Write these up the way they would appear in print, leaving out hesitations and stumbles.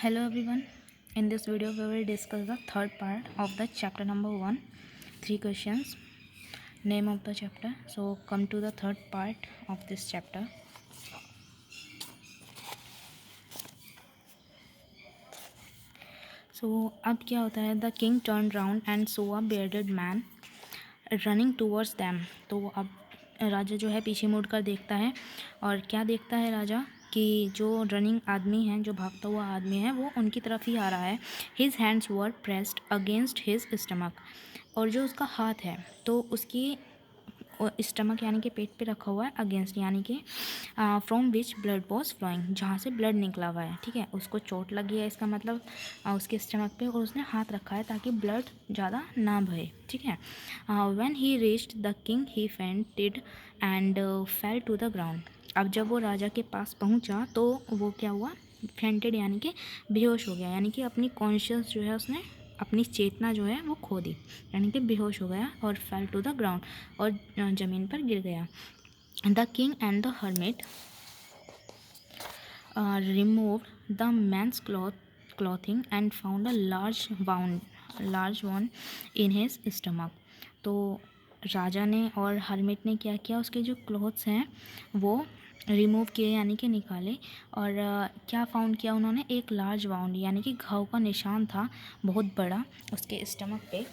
Hello everyone. In this video we will discuss the third part of the chapter number 1. 3 questions. Name of the chapter. So come to the third part of this chapter. So अब क्या होता है, the king turn round and so a bearded man running towards them. तो अब राजा जो है पीछे मुड़ कर देखता है और क्या देखता है राजा कि जो रनिंग आदमी है, जो भागता हुआ आदमी है, वो उनकी तरफ ही आ रहा है। His hands were pressed against his stomach, और जो उसका हाथ है तो उसकी स्टमक यानी कि पेट पे रखा हुआ है, अगेंस्ट यानी कि from which blood was flowing, जहाँ से ब्लड निकला हुआ है। ठीक है, उसको चोट लगी है, इसका मतलब उसके स्टमक पे, और उसने हाथ रखा है ताकि ब्लड ज़्यादा ना बहे। ठीक है, when he reached the king he fainted and fell to the ground. अब जब वो राजा के पास पहुँचा तो वो क्या हुआ, फेंटेड यानी कि बेहोश हो गया, यानी कि अपनी कॉन्शियस जो है उसने अपनी चेतना जो है वो खो दी, यानी कि बेहोश हो गया और फेल टू द ग्राउंड, और ज़मीन पर गिर गया। The king and the hermit removed the man's clothing and found a large one in his stomach। तो राजा ने और हर्मिट ने क्या किया, उसके जो क्लॉथ्स हैं वो रिमूव किए यानी कि निकाले, और क्या फाउंड किया उन्होंने, एक लार्ज वाउंड यानी कि घाव का निशान था बहुत बड़ा उसके स्टमक पे।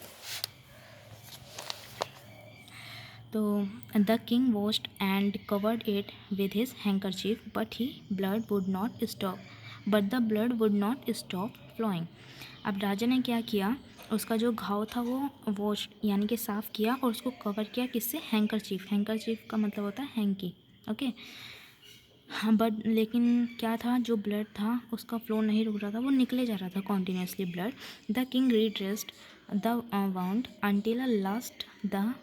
तो the king washed and covered it with his handkerchief but the blood would not stop flowing. अब राजा ने क्या किया, उसका जो घाव था वो वॉश यानी कि साफ़ किया और उसको कवर किया, किससे, हैंकरचीफ। हैंकरचीफ का मतलब होता है हैंकी। ओके, हाँ, बट लेकिन क्या था, जो ब्लड था उसका फ्लो नहीं रुक रहा था, वो निकले जा रहा था continuously blood. The king redressed the wound until last the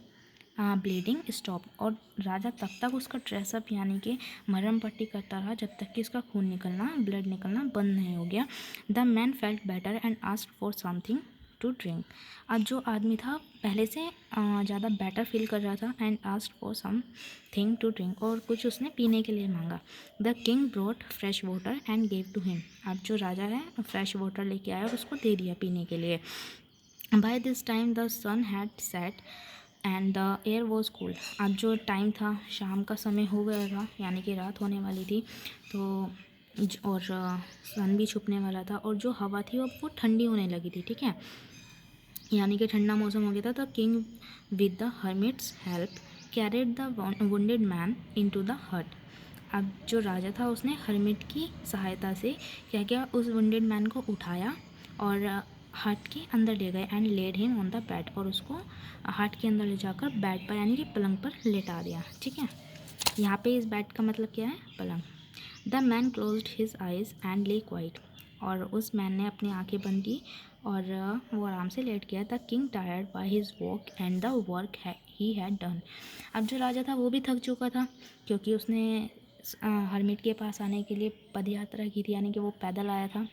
bleeding stop, और राजा तब तक उसका ड्रेसअप यानी कि मरहम पट्टी करता रहा जब तक कि उसका खून निकलना, ब्लड निकलना बंद नहीं हो गया। The man felt better and asked for something to drink. अब जो आदमी था पहले से ज़्यादा बेटर फील कर रहा था, and asked for something to drink, और कुछ उसने पीने के लिए मांगा। The king brought fresh water and gave to him. अब जो राजा है फ्रेश वाटर लेके आया और उसको दे दिया पीने के लिए। By this time the sun had set and the air was cool. अब जो टाइम था, शाम का समय हो गया था, यानी कि रात होने वाली थी, तो और सन भी छुपने वाला था, और जो हवा थी वो ठंडी होने लगी थी। ठीक है, यानी कि ठंडा मौसम हो गया था। The king with the hermits help carried the wounded man into the हट। अब जो राजा था उसने हर्मिट की सहायता से क्या किया, उस वुंडेड मैन को उठाया और हट के अंदर ले गए, and led him on the bed, और उसको हट के अंदर ले जाकर बेड पर यानी कि पलंग पर लेटा दिया। ठीक है, यहाँ पे इस बेड का मतलब क्या है, पलंग। The man closed his eyes and ले क्वाइट, और उस मैन ने अपनी आंखें बंद की और वो आराम से लेट गया। The king tired by his walk and the work he had done. अब जो राजा था वो भी थक चुका था, क्योंकि उसने हरमिट के पास आने के लिए पद यात्रा की थी, यानी कि वो पैदल आया था,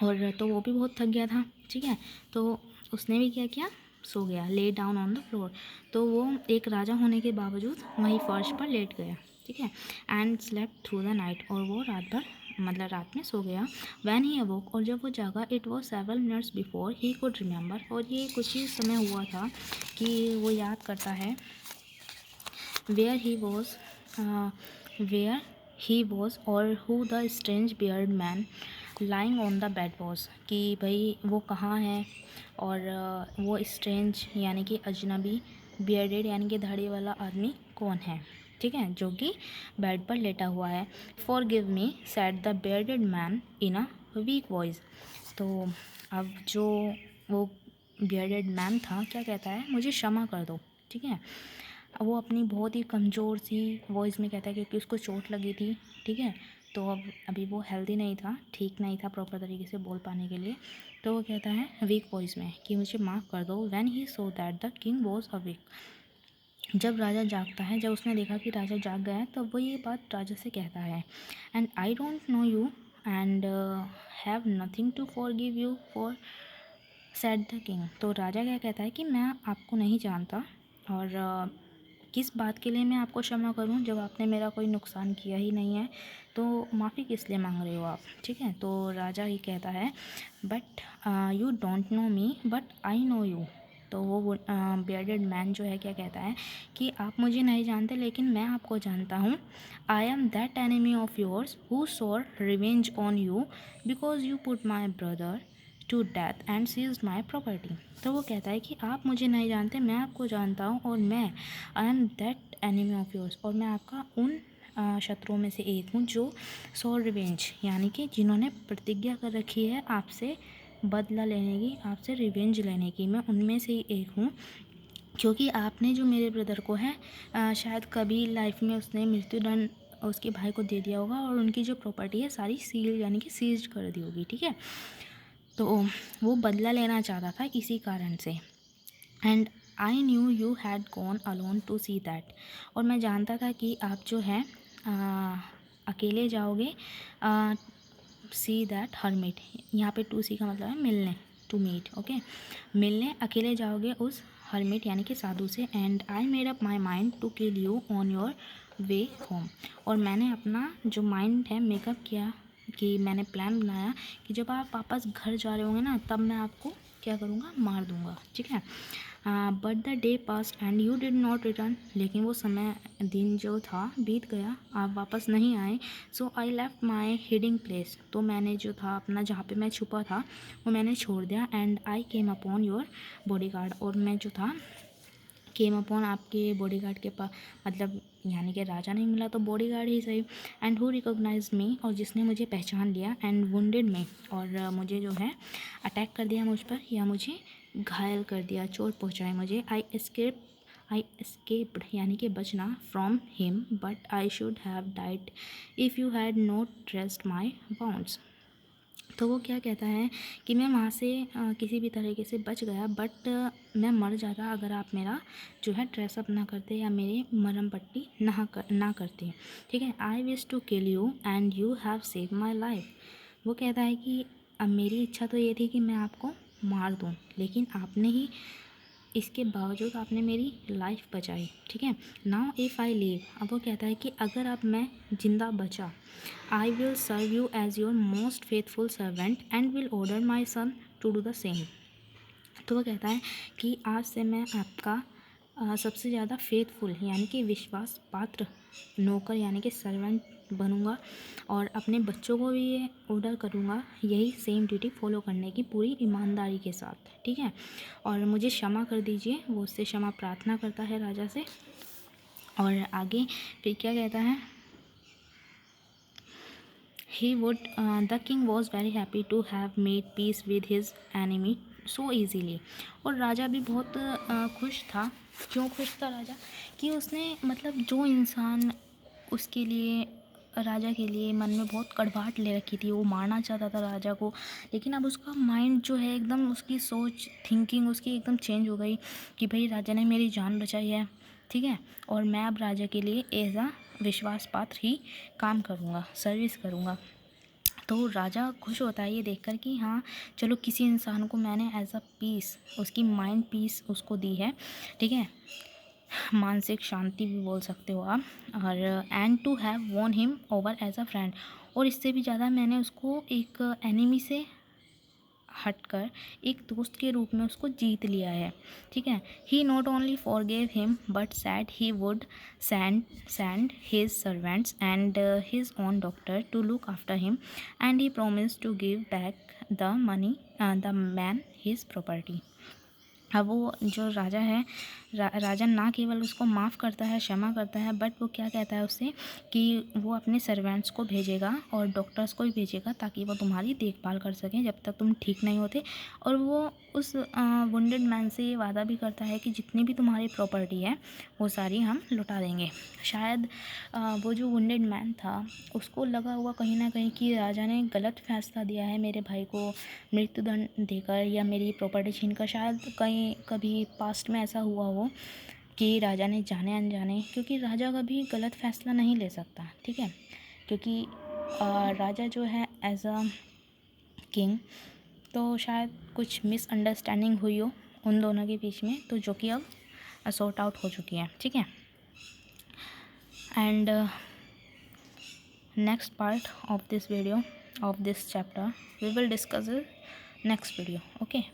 और तो वो भी बहुत थक गया था। ठीक है, तो उसने भी क्या किया, सो गया, lay down on the floor. तो वो एक राजा होने के बावजूद वहीं फर्श पर लेट गया। ठीक है, and slept through the night, और वो रात भर मतलब रात में सो गया। वैन ही अवोक, और जब वो जागा, it was several minutes before he could remember, और ये कुछ ही समय हुआ था कि वो याद करता है वेयर ही वॉज और who the strange beard man lying on the bed was, कि भाई वो कहाँ है, और वो स्ट्रेंज यानी कि अजनबी, बियर्डेड यानी कि दाढ़ी वाला आदमी कौन है। ठीक है, जो कि बेड पर लेटा हुआ है। For give me said the bearded man in a week voice. तो अब जो वो बियर्डेड मैन था क्या कहता है, मुझे क्षमा कर दो। ठीक है, वो अपनी बहुत ही कमज़ोर सी वॉइस में कहता है, क्योंकि उसको चोट लगी थी। ठीक है, तो अब अभी वो हेल्दी नहीं था, ठीक नहीं था प्रॉपर तरीके से बोल पाने के लिए, तो वो कहता है वीक वॉइस में कि मुझे माफ़ कर दो। When he so that the king was awake, जब राजा जागता है, जब उसने देखा कि राजा जाग गया है, तब वो ये बात राजा से कहता है, and I don't know you and have nothing to forgive you for, said the king. तो राजा क्या कहता है कि मैं आपको नहीं जानता और किस बात के लिए मैं आपको क्षमा करूं जब आपने मेरा कोई नुकसान किया ही नहीं है, तो माफ़ी किस लिए मांग रहे हो आप, ठीक है। तो राजा ही कहता है but you don't know me but I know you. तो वो बियर्डेड मैन जो है क्या कहता है कि आप मुझे नहीं जानते लेकिन मैं आपको जानता हूँ। I am that enemy of yours who swore revenge on you because you put my brother to death and seize my property. तो वो कहता है कि आप मुझे नहीं जानते, मैं आपको जानता हूँ और मैं आई am that enemy of yours, और मैं आपका उन शत्रुओं में से एक हूँ जो सो रिवेंज यानी कि जिन्होंने प्रतिज्ञा कर रखी है आपसे बदला लेने की, आपसे रिवेंज लेने की, मैं उनमें से ही एक हूँ। क्योंकि आपने जो मेरे ब्रदर को है शायद कभी लाइफ में उसने मृत्युदंड उसके भाई को दे दिया होगा और उनकी जो प्रॉपर्टी है सारी सील यानी कि सीज कर दी होगी, ठीक है। तो वो बदला लेना चाहता था इसी कारण से। And I knew you had gone alone to see that, और मैं जानता था कि आप जो है अकेले जाओगे सी दैट हर्मिट। यहाँ पे टू सी का मतलब है मिलने, टू मीट, ओके। मिलने अकेले जाओगे उस हर्मिट यानी कि साधु से। And I made up my mind to kill you on your way home, और मैंने अपना जो माइंड है मेकअप किया कि मैंने प्लान बनाया कि जब आप वापस घर जा रहे होंगे ना तब मैं आपको क्या करूँगा, मार दूँगा, ठीक है। But the day past and you did not return, लेकिन वो समय दिन जो था बीत गया, आप वापस नहीं आए। So I left my hiding place, तो मैंने जो था अपना जहाँ पे मैं छुपा था वो मैंने छोड़ दिया। And I came upon your body guard, और मैं जो था केम अपॉन आपके बॉडीगार्ड के पास, मतलब यानी कि राजा नहीं मिला तो बॉडीगार्ड ही सही। एंड हु रिकॉग्नाइज मी, और जिसने मुझे पहचान लिया। एंड वुंडेड मी, और मुझे जो है अटैक कर दिया मुझ पर, या मुझे घायल कर दिया, चोट पहुंचाई मुझे। आई एस्केप्ड यानी कि बचना from him but I should have died if you had not rest my bounds. तो वो क्या कहता है कि मैं वहाँ से किसी भी तरीके से बच गया, बट मैं मर जाता अगर आप मेरा जो है ड्रेसअप ना करते या मेरे मरहम पट्टी ना करते, ठीक है। I wish to kill you and you have save my life. वो कहता है कि अब मेरी इच्छा तो ये थी कि मैं आपको मार दूँ, लेकिन आपने ही इसके बावजूद आपने मेरी लाइफ बचाई, ठीक है। नाउ इफ़ आई लीव, अब वो कहता है कि अगर अब मैं ज़िंदा बचा, I will serve you as your most faithful servant and will order my son to do the same. तो वो कहता है कि आज से मैं आपका सबसे ज़्यादा फेथफुल यानी कि विश्वास पात्र नौकर यानी कि सर्वेंट बनूंगा, और अपने बच्चों को भी ये ऑर्डर करूंगा यही सेम ड्यूटी फॉलो करने की पूरी ईमानदारी के साथ, ठीक है। और मुझे क्षमा कर दीजिए, वो उससे क्षमा प्रार्थना करता है राजा से। और आगे फिर क्या कहता है, he would the king was very happy to have made peace with his enemy so easily। और राजा भी बहुत खुश था। क्यों खुश था राजा, कि उसने मतलब जो इंसान उसके लिए राजा के लिए मन में बहुत कड़वाहट ले रखी थी, वो मारना चाहता था राजा को, लेकिन अब उसका माइंड जो है एकदम, उसकी सोच थिंकिंग उसकी एकदम चेंज हो गई कि भाई राजा ने मेरी जान बचाई है, ठीक है, और मैं अब राजा के लिए एज आ विश्वास पात्र ही काम करूँगा, सर्विस करूँगा। तो राजा खुश होता है ये देखकर कि हाँ चलो किसी इंसान को मैंने एज अ पीस, उसकी माइंड पीस उसको दी है, ठीक है, मानसिक शांति भी बोल सकते हो आप। और and to have won him over as a friend, और इससे भी ज़्यादा मैंने उसको एक एनिमी से हटकर एक दोस्त के रूप में उसको जीत लिया है, ठीक है। He not only forgave him but said he would send his servants and his own doctor to look after him and he promise to give back the money the man his property. अब वो जो राजा है राजा ना केवल उसको माफ़ करता है, क्षमा करता है, बट वो क्या कहता है उससे कि वो अपने सर्वेंट्स को भेजेगा और डॉक्टर्स को भी भेजेगा ताकि वो तुम्हारी देखभाल कर सकें जब तक तुम ठीक नहीं होते। और वो उस वुंडेड मैन से ये वादा भी करता है कि जितनी भी तुम्हारी प्रॉपर्टी है वो सारी हम लौटा देंगे। शायद वो जो वुंडेड मैन था उसको लगा हुआ कहीं ना कहीं कि राजा ने गलत फैसला दिया है मेरे भाई को मृत्युदंड देकर या मेरी प्रॉपर्टी छीनकर। शायद कहीं कभी पास्ट में ऐसा हुआ हो कि राजा ने जाने अनजाने, क्योंकि राजा कभी गलत फैसला नहीं ले सकता, ठीक है, क्योंकि राजा जो है एज अ किंग, तो शायद कुछ मिसअंडरस्टैंडिंग हुई हो उन दोनों के बीच में, तो जो कि अब सॉर्ट आउट हो चुकी है, ठीक है। and next part of this video of this chapter we will discuss the next video. Okay.